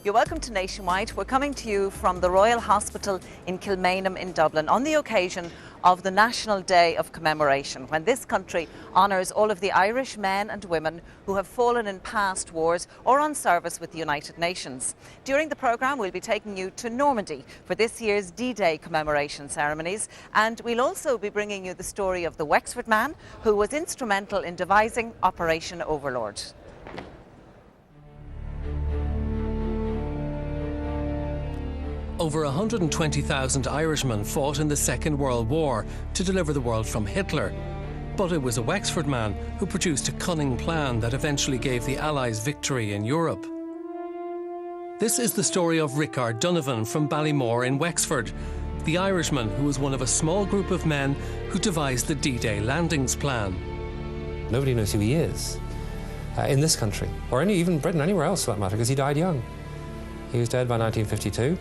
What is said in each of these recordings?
You're welcome to Nationwide. We're coming to you from the Royal Hospital in Kilmainham in Dublin on the occasion of the National Day of Commemoration, when this country honours all of the Irish men and women who have fallen in past wars or on service with the United Nations. During the programme, we'll be taking you to Normandy for this year's D-Day commemoration ceremonies, and we'll also be bringing you the story of the Wexford man who was instrumental in devising Operation Overlord. Over 120,000 Irishmen fought in the Second World War to deliver the world from Hitler. But it was a Wexford man who produced a cunning plan that eventually gave the Allies victory in Europe. This is the story of Rickard Donovan from Ballymore in Wexford, the Irishman who was one of a small group of men who devised the D-Day landings plan. Nobody knows who he is in this country, or even Britain, anywhere else for that matter, because he died young. He was dead by 1952.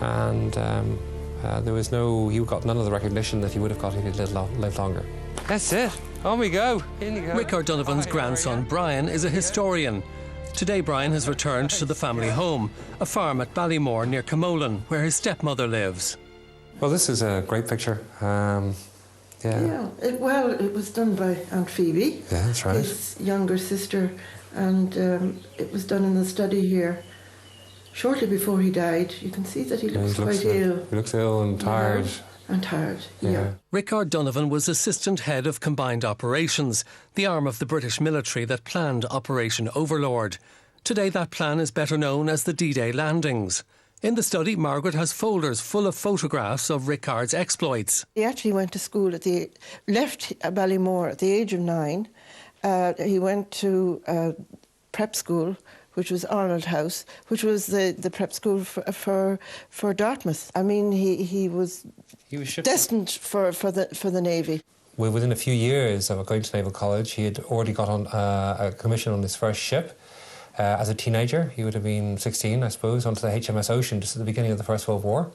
And he got none of the recognition that he would have got if he'd lived longer. That's it. On we go. In you go. Rickard Donovan's grandson, Brian, is a historian. Today, Brian has returned to the family home, a farm at Ballymore near Eneclann, where his stepmother lives. Well, this is a great picture. It was done by Aunt Phoebe. Yeah, that's right. His younger sister, and it was done in the study here. Shortly before he died, you can see that he looks quite ill. He looks ill and tired. And tired, yeah. Rickard Donovan was assistant head of combined operations, the arm of the British military that planned Operation Overlord. Today that plan is better known as the D-Day landings. In the study, Margaret has folders full of photographs of Rickard's exploits. He actually went to school left Ballymore at the age of 9. He went to prep school, which was Arnold House, which was the prep school for Dartmouth. I mean, he was destined for the Navy. Well, within a few years of going to Naval College, he had already got on a commission on his first ship. As a teenager, he would have been 16, I suppose, onto the HMS Ocean just at the beginning of the First World War.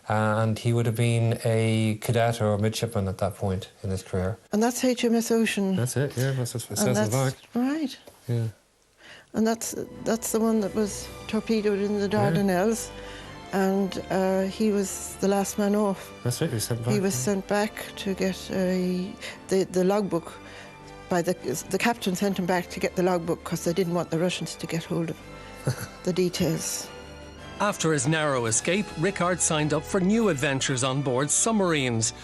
And he would have been a cadet or a midshipman at that point in his career. And that's HMS Ocean. That's it, yeah, that's what it says on the back. Right. Yeah. And that's the one that was torpedoed in the Dardanelles, and he was the last man off. That's right, he was sent back. He was sent back to get the logbook. The captain sent him back to get the logbook because they didn't want the Russians to get hold of the details. After his narrow escape, Rickard signed up for new adventures on board submarines.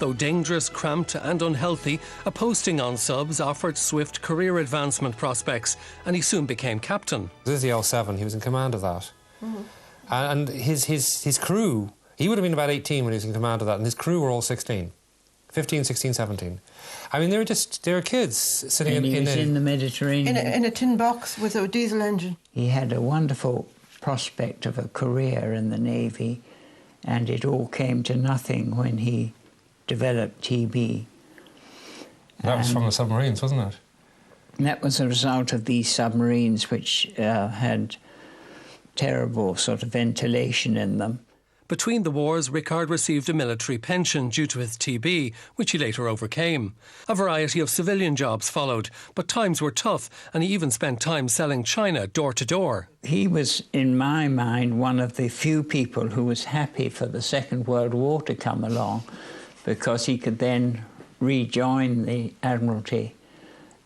Though dangerous, cramped and unhealthy, a posting on subs offered swift career advancement prospects, and he soon became captain. This is the L7, he was in command of that. Mm-hmm. And his crew, he would have been about 18 when he was in command of that, and his crew were all 16. 15, 16, 17. I mean, they were kids sitting in the Mediterranean. In a tin box with a diesel engine. He had a wonderful prospect of a career in the Navy, and it all came to nothing when he developed TB. That was from the submarines, wasn't it? And that was a result of these submarines, which had terrible sort of ventilation in them. Between the wars, Rickard received a military pension due to his TB, which he later overcame. A variety of civilian jobs followed, but times were tough, and he even spent time selling china door to door. He was, in my mind, one of the few people who was happy for the Second World War to come along, because he could then rejoin the Admiralty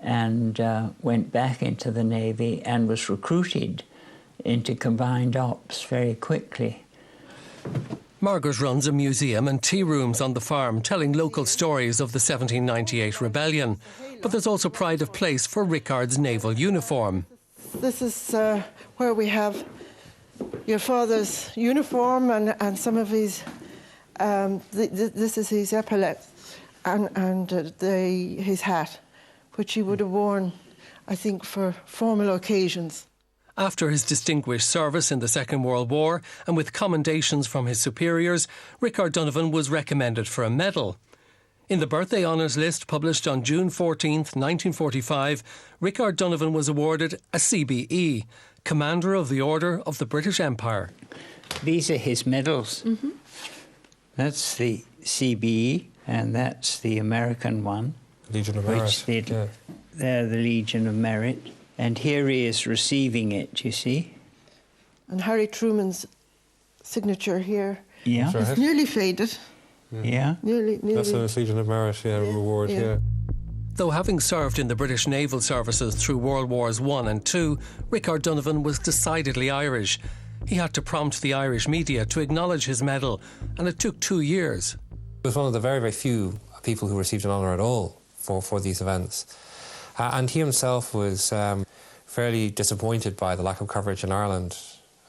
and went back into the Navy and was recruited into combined ops very quickly. Margaret runs a museum and tea rooms on the farm, telling local stories of the 1798 rebellion. But there's also pride of place for Rickard's naval uniform. This is where we have your father's uniform and some of his... this is his epaulets and his hat, which he would have worn, I think, for formal occasions. After his distinguished service in the Second World War and with commendations from his superiors, Rickard Donovan was recommended for a medal. In the birthday honours list published on June 14th, 1945, Rickard Donovan was awarded a CBE, Commander of the Order of the British Empire. These are his medals. Mm-hmm. That's the CBE, and that's the American one. Legion of Merit. They're the Legion of Merit. And here he is receiving it, you see. And Harry Truman's signature here Yeah. Right. is nearly faded. Yeah. Nearly. That's a Legion of Merit reward, Yeah. yeah. Though having served in the British naval services through World Wars I and II, Rickard Donovan was decidedly Irish. He had to prompt the Irish media to acknowledge his medal, and it took 2 years. He was one of the very, very few people who received an honour at all for these events. And he himself was fairly disappointed by the lack of coverage in Ireland.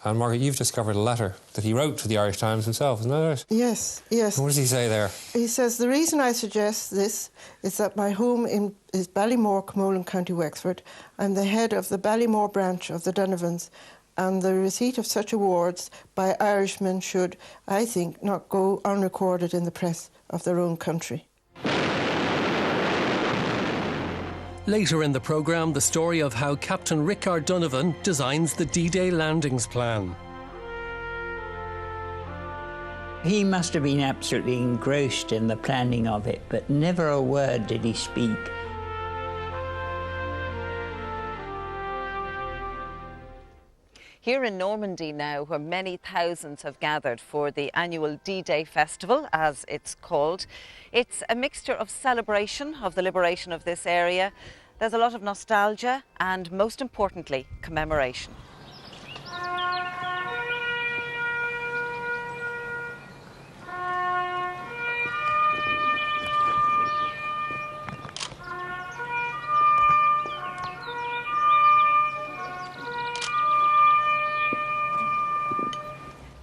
And Margaret, you've discovered a letter that he wrote to the Irish Times himself, isn't that right? Yes, yes. What does he say there? He says, the reason I suggest this is that my home is Ballymore, Camolan, County Wexford. I'm the head of the Ballymore branch of the Donovans, and the receipt of such awards by Irishmen should, I think, not go unrecorded in the press of their own country. Later in the programme, the story of how Captain Rickard Donovan designs the D-Day landings plan. He must have been absolutely engrossed in the planning of it, but never a word did he speak. Here in Normandy now, where many thousands have gathered for the annual D-Day festival, as it's called, it's a mixture of celebration of the liberation of this area. There's a lot of nostalgia and, most importantly, commemoration.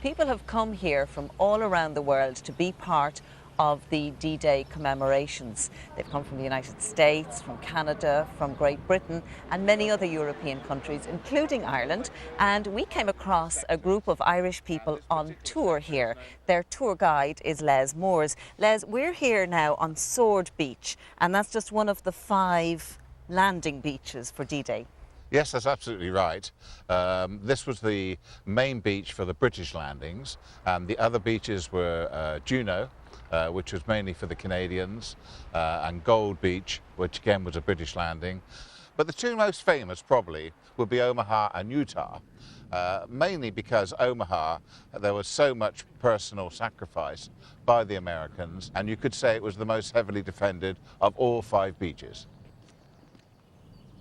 People have come here from all around the world to be part of the D-Day commemorations. They've come from the United States, from Canada, from Great Britain and many other European countries, including Ireland. And we came across a group of Irish people on tour here. Their tour guide is Les Moores. Les, we're here now on Sword Beach, and that's just one of the 5 landing beaches for D-Day. Yes, that's absolutely right. This was the main beach for the British landings, and the other beaches were Juno, which was mainly for the Canadians, and Gold Beach, which again was a British landing. But the 2 most famous probably would be Omaha and Utah, mainly because Omaha, there was so much personal sacrifice by the Americans, and you could say it was the most heavily defended of all 5 beaches.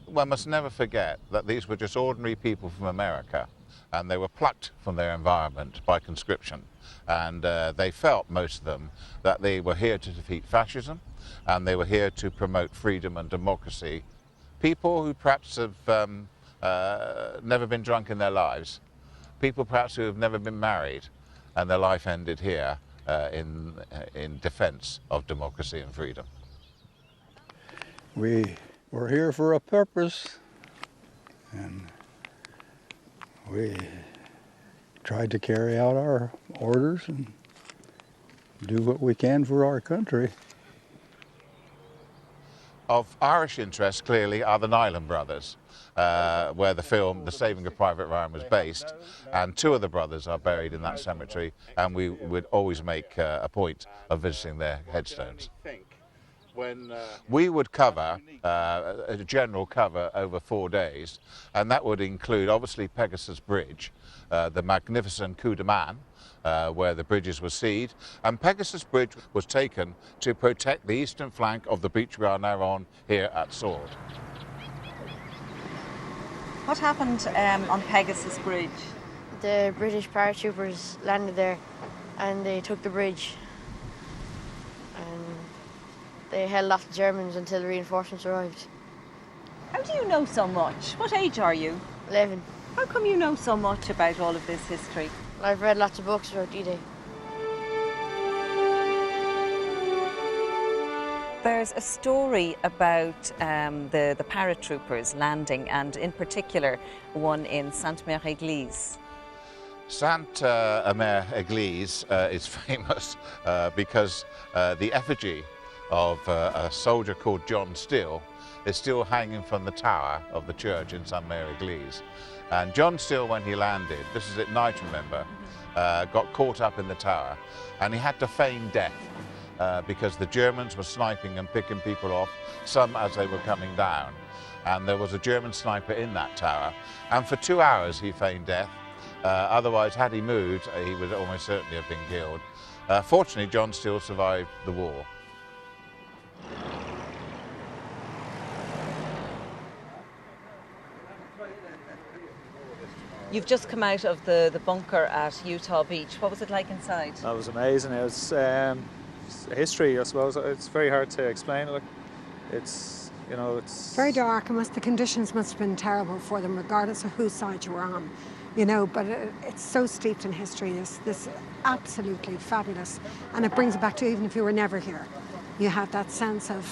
One must never forget that these were just ordinary people from America, and they were plucked from their environment by conscription. And they felt, most of them, that they were here to defeat fascism, and they were here to promote freedom and democracy. People who perhaps have never been drunk in their lives, people perhaps who have never been married, and their life ended here in defense of democracy and freedom. We're here for a purpose, and we tried to carry out our orders and do what we can for our country. Of Irish interest, clearly, are the Nyland brothers, where the film The Saving of Private Ryan was based, and 2 of the brothers are buried in that cemetery, and we would always make a point of visiting their headstones. We would cover a general cover over 4 days, and that would include obviously Pegasus Bridge, the magnificent coup de main, where the bridges were seized, and Pegasus Bridge was taken to protect the eastern flank of the beach we are now on here at Sword. What happened on Pegasus Bridge? The British paratroopers landed there and they took the bridge. And they held off the Germans until the reinforcements arrived. How do you know so much? What age are you? 11. How come you know so much about all of this history? I've read lots of books about D-Day. There's a story about the paratroopers landing, and in particular one in Sainte-Mère-Église. Sainte-Mère-Église is famous because the effigy of a soldier called John Still is still hanging from the tower of the church in Sainte-Mère-Église. And John Still, when he landed, this is at night, remember, got caught up in the tower, and he had to feign death because the Germans were sniping and picking people off, some as they were coming down. And there was a German sniper in that tower, and for 2 hours he feigned death, Otherwise, had he moved, he would almost certainly have been killed. Fortunately, John still survived the war. You've just come out of the bunker at Utah Beach. What was it like inside? That was amazing. It was history, I suppose. It's very hard to explain. Like, it's, you know, it's very dark, and the conditions must have been terrible for them, regardless of whose side you were on. You know, but it's so steeped in history. This absolutely fabulous, and it brings it back to even if you were never here, you have that sense of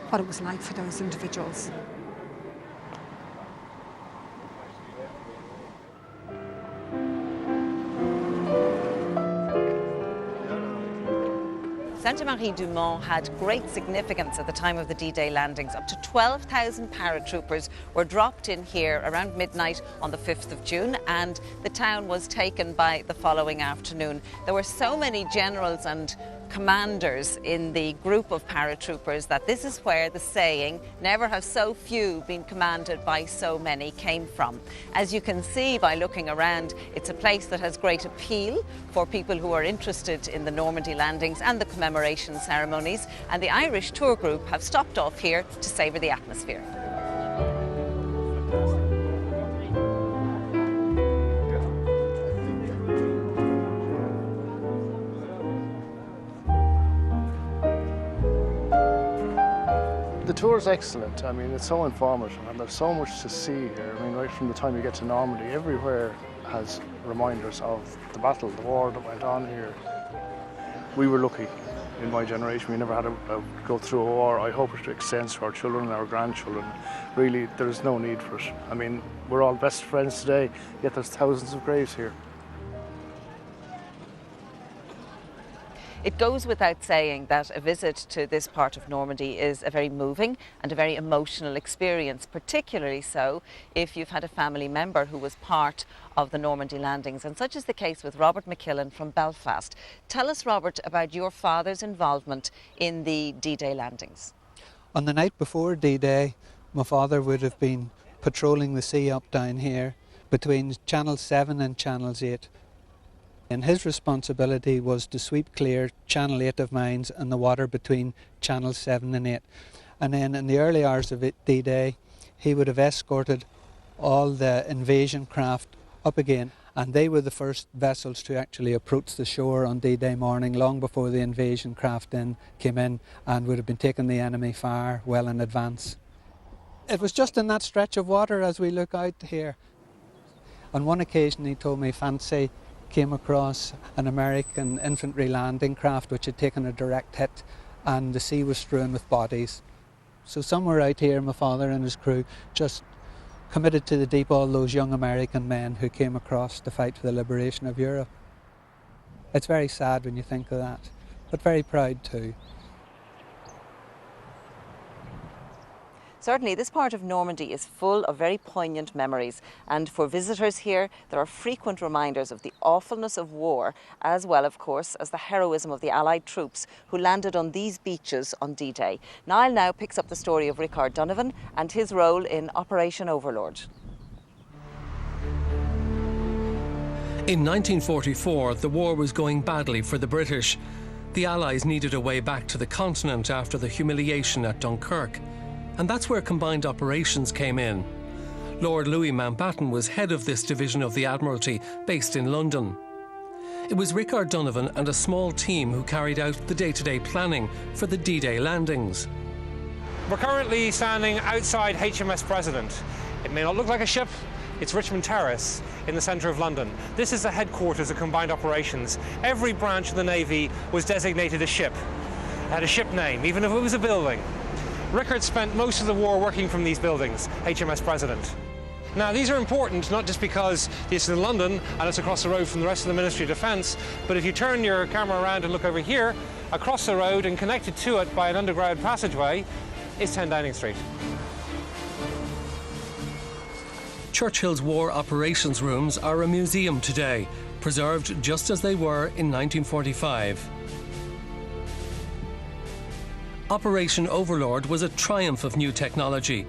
what it was like for those individuals. Sainte-Marie-du-Mont had great significance at the time of the D-Day landings. Up to 12,000 paratroopers were dropped in here around midnight on the 5th of June, and the town was taken by the following afternoon. There were so many generals and commanders in the group of paratroopers that this is where the saying, "Never have so few been commanded by so many," came from. As you can see by looking around, it's a place that has great appeal for people who are interested in the Normandy landings and the commemoration ceremonies, and the Irish tour group have stopped off here to savour the atmosphere. The tour is excellent. I mean, it's so informative and there's so much to see here. I mean, right from the time you get to Normandy, everywhere has reminders of the battle, the war that went on here. We were lucky in my generation. We never had to go through a war. I hope it extends to our children and our grandchildren. Really, there's no need for it. I mean, we're all best friends today, yet there's thousands of graves here. It goes without saying that a visit to this part of Normandy is a very moving and a very emotional experience, particularly so if you've had a family member who was part of the Normandy landings, and such is the case with Robert McKillen from Belfast. Tell us, Robert, about your father's involvement in the D-Day landings. On the night before D-Day, my father would have been patrolling the sea up down here between Channel 7 and Channels 8. And his responsibility was to sweep clear Channel 8 of mines and the water between Channels 7 and 8. And then in the early hours of D-Day, he would have escorted all the invasion craft up again. And they were the first vessels to actually approach the shore on D-Day morning, long before the invasion craft then came in, and would have been taking the enemy fire well in advance. It was just in that stretch of water as we look out here. On one occasion he told me Fancy came across an American infantry landing craft which had taken a direct hit, and the sea was strewn with bodies. So somewhere out here, my father and his crew just committed to the deep all those young American men who came across to fight for the liberation of Europe. It's very sad when you think of that, but very proud too. Certainly, this part of Normandy is full of very poignant memories, and for visitors here, there are frequent reminders of the awfulness of war, as well, of course, as the heroism of the Allied troops who landed on these beaches on D-Day. Niall now picks up the story of Rickard Donovan and his role in Operation Overlord. In 1944, the war was going badly for the British. The Allies needed a way back to the continent after the humiliation at Dunkirk. And that's where combined operations came in. Lord Louis Mountbatten was head of this division of the Admiralty, based in London. It was Rickard Donovan and a small team who carried out the day-to-day planning for the D-Day landings. We're currently standing outside HMS President. It may not look like a ship, it's Richmond Terrace in the centre of London. This is the headquarters of combined operations. Every branch of the Navy was designated a ship. It had a ship name, even if it was a building. Rickard spent most of the war working from these buildings, HMS President. Now, these are important not just because it's in London and it's across the road from the rest of the Ministry of Defence, but if you turn your camera around and look over here, across the road and connected to it by an underground passageway is 10 Downing Street. Churchill's War Operations Rooms are a museum today, preserved just as they were in 1945. Operation Overlord was a triumph of new technology.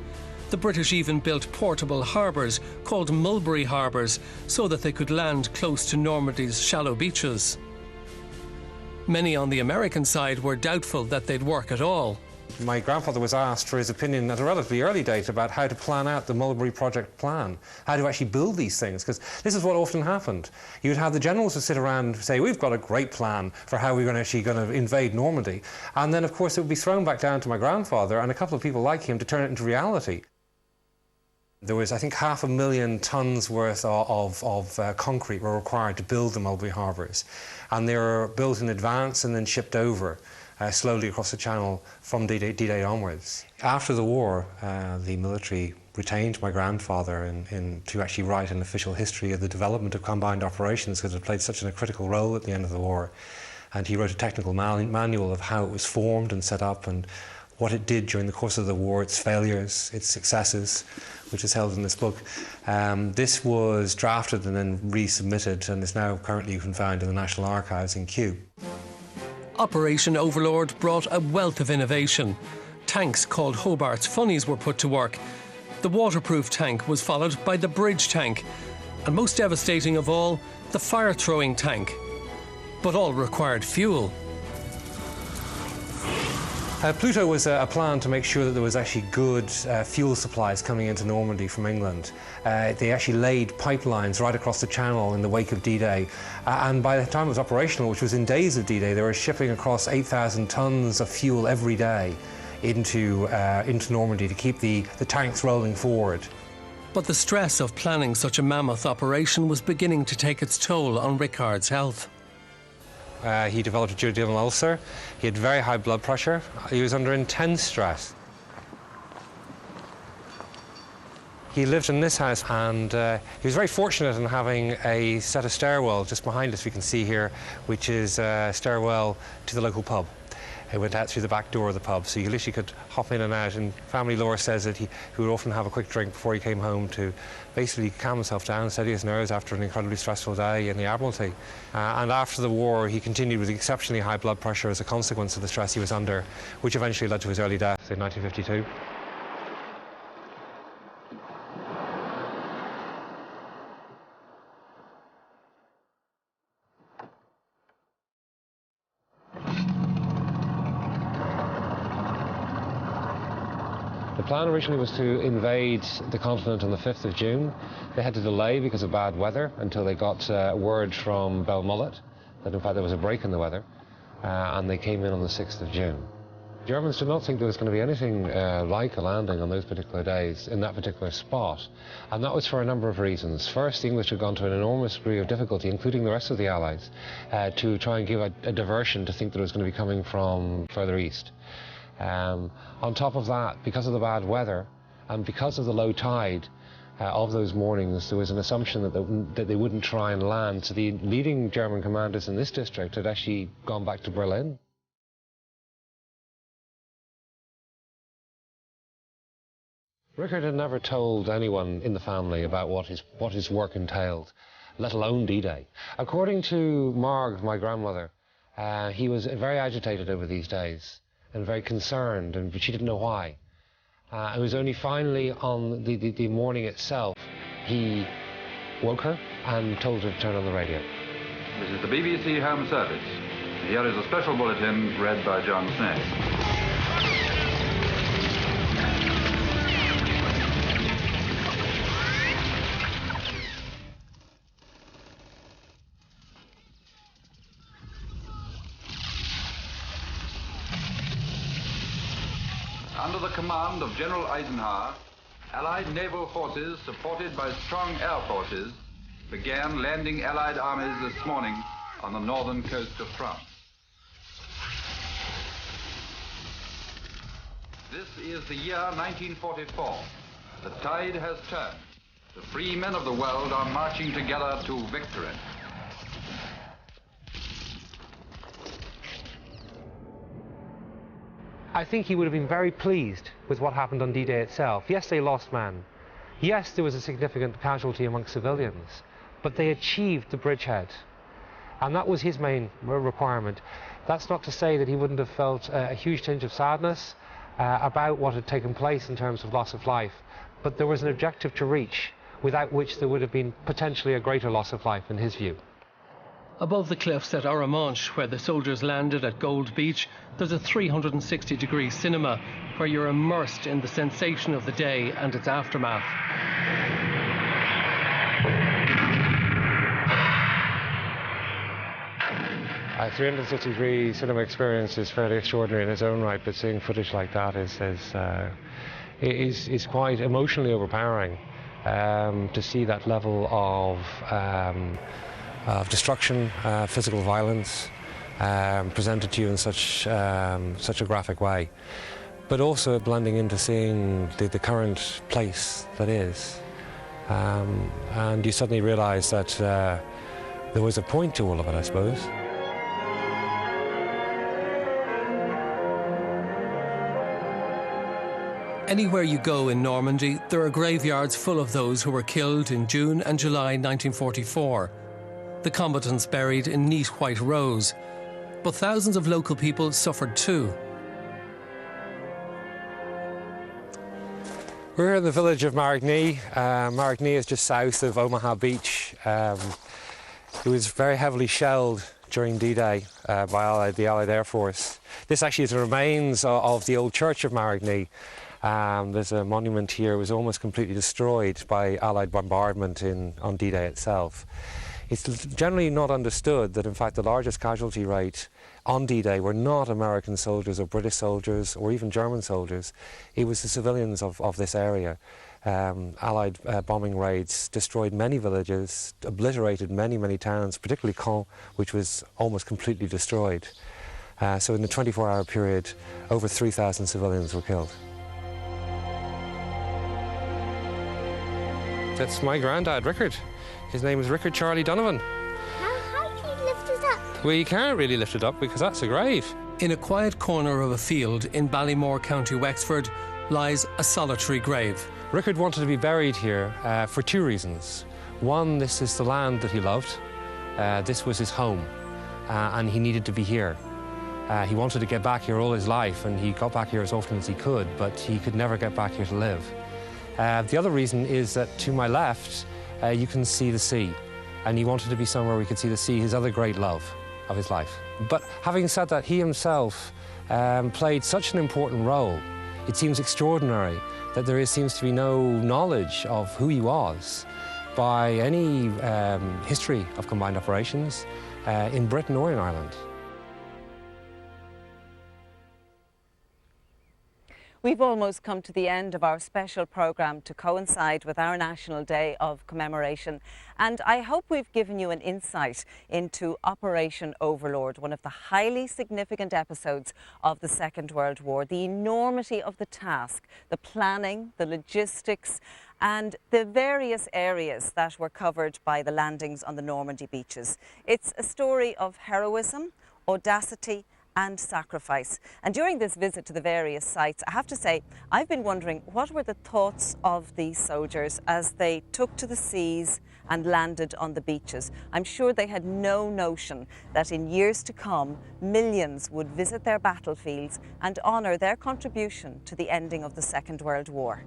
The British even built portable harbours called Mulberry Harbours so that they could land close to Normandy's shallow beaches. Many on the American side were doubtful that they'd work at all. My grandfather was asked for his opinion at a relatively early date about how to plan out the Mulberry Project plan, how to actually build these things, because this is what often happened. You would have the generals who sit around and say, we've got a great plan for how we're actually going to invade Normandy, and then of course it would be thrown back down to my grandfather and a couple of people like him to turn it into reality. There was, I think, 500,000 tons worth of concrete were required to build the Mulberry Harbours, and they were built in advance and then shipped over slowly across the channel from D-Day onwards. After the war, the military retained my grandfather to actually write an official history of the development of combined operations, because it played such a critical role at the end of the war. And he wrote a technical manual of how it was formed and set up and what it did during the course of the war, its failures, its successes, which is held in this book. This was drafted and then resubmitted and is now currently you can find in the National Archives in Kew. Operation Overlord brought a wealth of innovation. Tanks called Hobart's Funnies were put to work. The waterproof tank was followed by the bridge tank, and most devastating of all, the fire-throwing tank. But all required fuel. Pluto was a plan to make sure that there was actually good fuel supplies coming into Normandy from England. They actually laid pipelines right across the channel in the wake of D-Day, and by the time it was operational, which was in days of D-Day, they were shipping across 8,000 tons of fuel every day into Normandy to keep the tanks rolling forward. But the stress of planning such a mammoth operation was beginning to take its toll on Rickard's health. He developed a duodenal ulcer. He had very high blood pressure. He was under intense stress. He lived in this house, and he was very fortunate in having a set of stairwells just behind us, we can see here, which is a stairwell to the local pub. He went out through the back door of the pub, so you literally could hop in and out, and family lore says that he would often have a quick drink before he came home to basically calm himself down and steady his nerves after an incredibly stressful day in the Admiralty. And after the war, he continued with exceptionally high blood pressure as a consequence of the stress he was under, which eventually led to his early death in 1952. The plan originally was to invade the continent on the 5th of June. They had to delay because of bad weather until they got word from Belmullet that in fact there was a break in the weather, and they came in on the 6th of June. Germans did not think there was going to be anything like a landing on those particular days in that particular spot, and that was for a number of reasons. First, the English had gone to an enormous degree of difficulty, including the rest of the Allies, to try and give a diversion to think that it was going to be coming from further east. On top of that, because of the bad weather and because of the low tide of those mornings, there was an assumption that they wouldn't try and land. So the leading German commanders in this district had actually gone back to Berlin. Rickard had never told anyone in the family about what his work entailed, let alone D-Day. According to Marg, my grandmother, he was very agitated over these days and very concerned, but she didn't know why. It was only finally on the morning itself he woke her and told her to turn on the radio. This is the BBC Home Service. Here is a special bulletin read by John Smith. Under the command of General Eisenhower, Allied naval forces, supported by strong air forces, began landing Allied armies this morning on the northern coast of France. This is the year 1944. The tide has turned. The free men of the world are marching together to victory. I think he would have been very pleased with what happened on D-Day itself. Yes, they lost men. Yes, there was a significant casualty amongst civilians, but they achieved the bridgehead. And that was his main requirement. That's not to say that he wouldn't have felt a huge tinge of sadness about what had taken place in terms of loss of life, but there was an objective to reach without which there would have been potentially a greater loss of life in his view. Above the cliffs at Oramanche, where the soldiers landed at Gold Beach, there's a 360-degree cinema where you're immersed in the sensation of the day and its aftermath. A 360-degree cinema experience is fairly extraordinary in its own right, but seeing footage like that is quite emotionally overpowering. To see that level of destruction, physical violence, presented to you in such a graphic way, but also blending into seeing the current place that is, and you suddenly realise that there was a point to all of it, I suppose. Anywhere you go in Normandy, there are graveyards full of those who were killed in June and July 1944. The combatants buried in neat white rows. But thousands of local people suffered too. We're in the village of Marigny. Marigny is just south of Omaha Beach. It was very heavily shelled during D-Day by the Allied Air Force. This actually is the remains of the old church of Marigny. There's a monument here. It was almost completely destroyed by Allied bombardment on D-Day itself. It's generally not understood that, in fact, the largest casualty rate on D-Day were not American soldiers or British soldiers or even German soldiers. It was the civilians of this area. Allied bombing raids destroyed many villages, obliterated many, many towns, particularly Caen, which was almost completely destroyed. So in the 24-hour period, over 3,000 civilians were killed. That's my granddad, Rickard. His name is Rickard Charlie Donovan. How do you lift it up? Well, you can't really lift it up because that's a grave. In a quiet corner of a field in Ballymore, County Wexford, lies a solitary grave. Rickard wanted to be buried here for two reasons. One, this is the land that he loved. This was his home, and he needed to be here. He wanted to get back here all his life, and he got back here as often as he could, but he could never get back here to live. The other reason is that to my left, you can see the sea, and he wanted to be somewhere where we could see the sea, his other great love of his life. But having said that, he himself played such an important role. It seems extraordinary that there seems to be no knowledge of who he was by any history of combined operations in Britain or in Ireland. We've almost come to the end of our special programme to coincide with our National Day of Commemoration, and I hope we've given you an insight into Operation Overlord, one of the highly significant episodes of the Second World War, the enormity of the task, the planning, the logistics and the various areas that were covered by the landings on the Normandy beaches. It's a story of heroism, audacity and sacrifice. And during this visit to the various sites, I have to say, I've been wondering what were the thoughts of these soldiers as they took to the seas and landed on the beaches. I'm sure they had no notion that in years to come, millions would visit their battlefields and honour their contribution to the ending of the Second World War.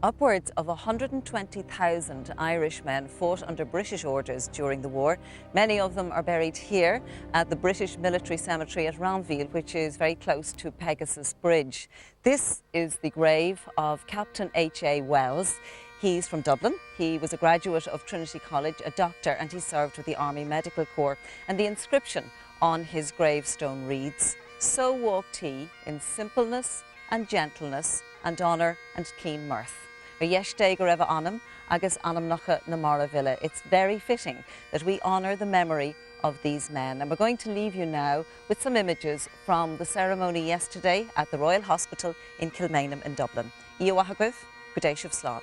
Upwards of 120,000 Irishmen fought under British orders during the war. Many of them are buried here at the British Military Cemetery at Ranville, which is very close to Pegasus Bridge. This is the grave of Captain H.A. Wells. He's from Dublin. He was a graduate of Trinity College, a doctor, and he served with the Army Medical Corps. And the inscription on his gravestone reads, "So walked he in simpleness and gentleness and honour and keen mirth." It's very fitting that we honour the memory of these men. And we're going to leave you now with some images from the ceremony yesterday at the Royal Hospital in Kilmainham in Dublin. Good day, Shiv Slán.